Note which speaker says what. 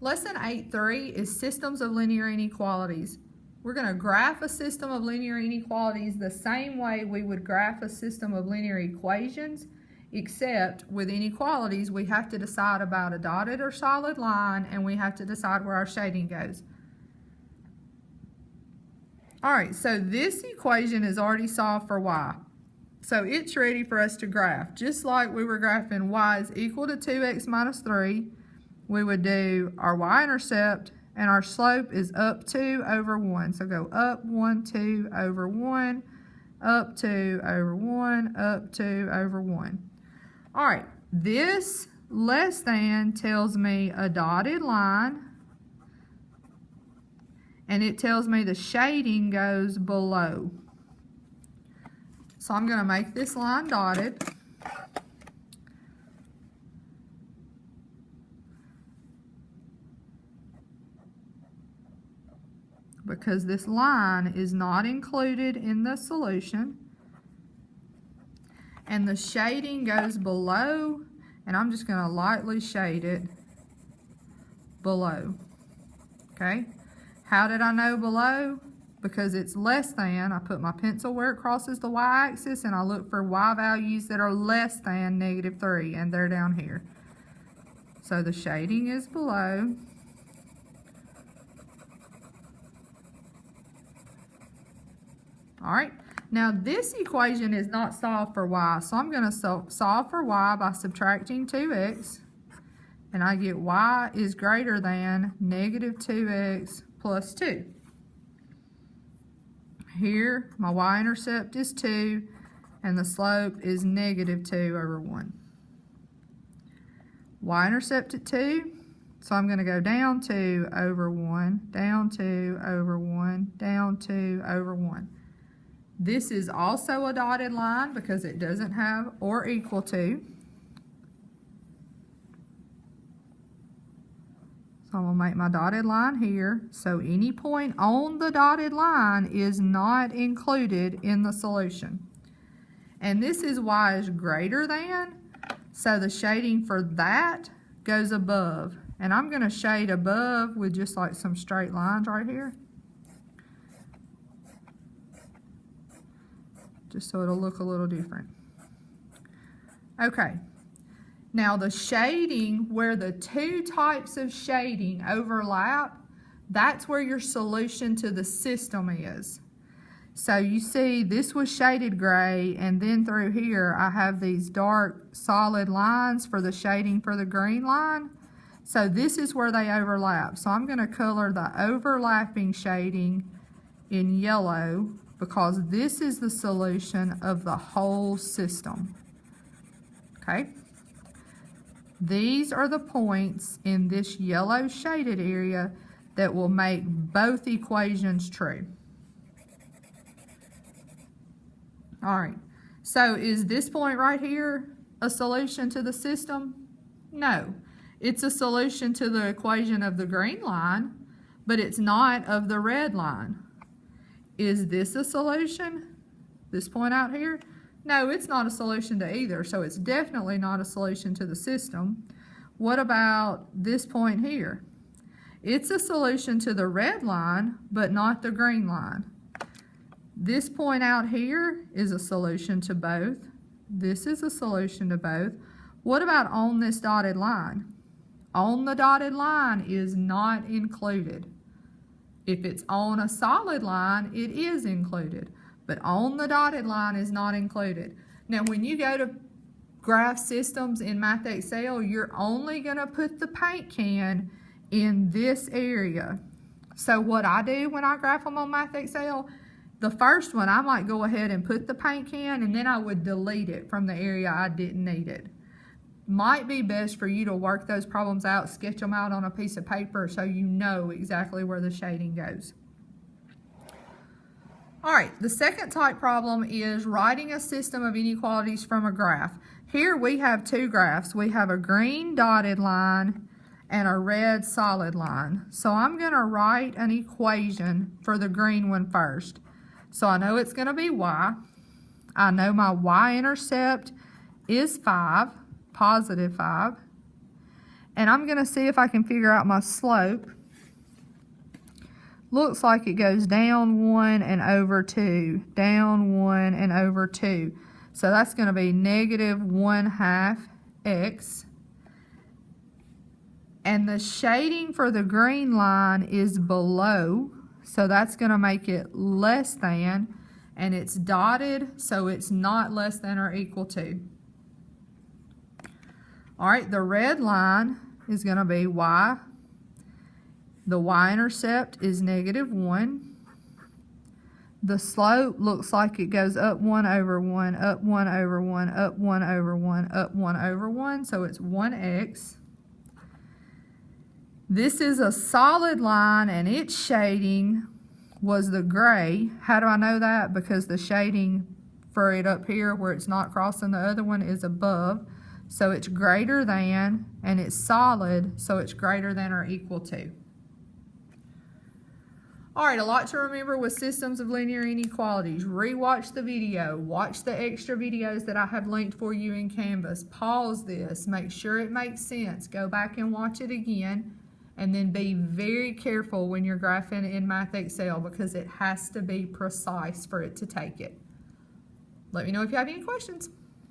Speaker 1: Lesson 8.3 is systems of linear inequalities. We're going to graph a system of linear inequalities the same way we would graph a system of linear equations, except with inequalities we have to decide about a dotted or solid line, and we have to decide where our shading goes. Alright, so this equation is already solved for y. So it's ready for us to graph. Just like we were graphing y is equal to 2x minus 3, we would do our y-intercept, and our slope is up 2 over 1. So go up 1, 2 over 1, up 2 over 1, up 2 over 1. All right, this less than tells me a dotted line, and it tells me the shading goes below. So I'm going to make this line dotted. Because this line is not included in the solution, and the shading goes below, and I'm just going to lightly shade it below. Okay, how did I know below? Because it's less than. I put my pencil where it crosses the y-axis, and I look for y values that are less than -3, and they're down here. So the shading is below. All right, now this equation is not solved for y, so I'm going to solve for y by subtracting 2x, and I get y is greater than -2x plus 2. Here, my y-intercept is 2, and the slope is -2 over 1. Y-intercept at 2, so I'm going to go down 2 over 1, down 2 over 1, down 2 over 1. This is also a dotted line because it doesn't have or equal to. So I'm going to make my dotted line here. So any point on the dotted line is not included in the solution. And this is y is greater than, so the shading for that goes above. And I'm going to shade above with just like some straight lines right here, just so it'll look a little different. Okay, now the shading where the two types of shading overlap, that's where your solution to the system is. So you see this was shaded gray, and then through here I have these dark solid lines for the shading for the green line. So this is where they overlap. So I'm going to color the overlapping shading in yellow, because this is the solution of the whole system. Okay? These are the points in this yellow shaded area that will make both equations true. All right, so is this point right here a solution to the system? No, it's a solution to the equation of the green line, but it's not of the red line. Is this a solution? This point out here? No, it's not a solution to either, so it's definitely not a solution to the system. What about this point here? It's a solution to the red line, but not the green line. This point out here is a solution to both. This is a solution to both. What about on this dotted line? On the dotted line is not included. If it's on a solid line, it is included, but on the dotted line is not included. Now, when you go to graph systems in MathXL, you're only going to put the paint can in this area. So what I do when I graph them on MathXL, the first one, I might go ahead and put the paint can, and then I would delete it from the area I didn't need it. Might be best for you to work those problems out, sketch them out on a piece of paper so you know exactly where the shading goes. All right, the second type problem is writing a system of inequalities from a graph. Here we have two graphs. We have a green dotted line and a red solid line. So I'm going to write an equation for the green one first. So I know it's going to be y. I know my y-intercept is 5. +5, and I'm going to see if I can figure out my slope. Looks like it goes down 1 and over 2, down 1 and over 2. So that's going to be negative 1/2 x. And the shading for the green line is below, so that's going to make it less than, and it's dotted, so it's not less than or equal to. All right, the red line is going to be y. The y-intercept is negative 1. The slope looks like it goes up 1 over 1, up 1 over 1, up 1 over 1, up 1 over 1, so it's 1x. This is a solid line, and its shading was the gray. How do I know that? Because the shading for it up here where it's not crossing the other one is above. So it's greater than, and it's solid, so it's greater than or equal to. All right, a lot to remember with systems of linear inequalities. Rewatch the video. Watch the extra videos that I have linked for you in Canvas. Pause this. Make sure it makes sense. Go back and watch it again. And then be very careful when you're graphing in Math Excel because it has to be precise for it to take it. Let me know if you have any questions.